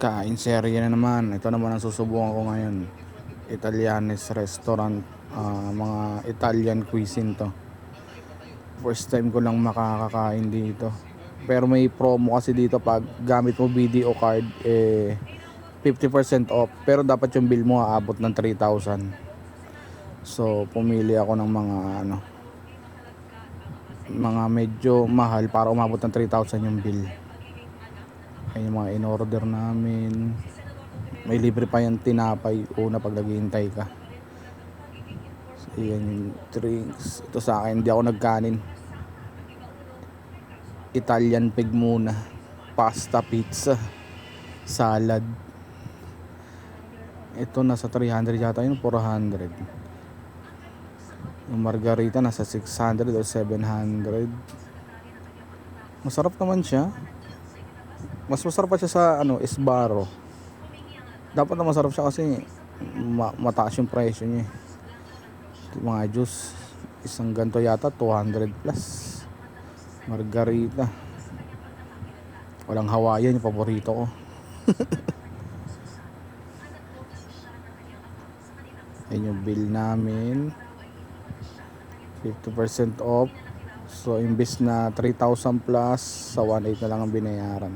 Kain serye na naman. Ito naman ang susubukan ko ngayon. Italianes restaurant. Mga Italian cuisine to. First time ko lang makakakain dito. Pero may promo kasi dito pag gamit mo video card 50% off. Pero dapat yung bill mo aabot ng 3,000. So pumili ako ng mga medyo mahal para umabot ng 3,000 yung bill. Ayun yung mga in-order namin. May libre pa yung tinapay una pag naghihintay ka. So yan yung drinks. Ito sa akin, hindi ako nagkanin. Italian pig muna. Pasta, pizza, salad. Ito nasa 300 yata, yun 400. Yung margarita nasa 600 o 700. Masarap naman siya. Mas masarap pa siya sa Sbarro. Dapat na masarap siya kasi mataas yung presyo niya. Mga juice, isang ganto yata 200 plus. Margarita. Walang Hawaiian, yung paborito ko. Ayun yung bill namin. 50% off. So imbis na 3,000 plus, sa 1,800 na lang ang binayaran.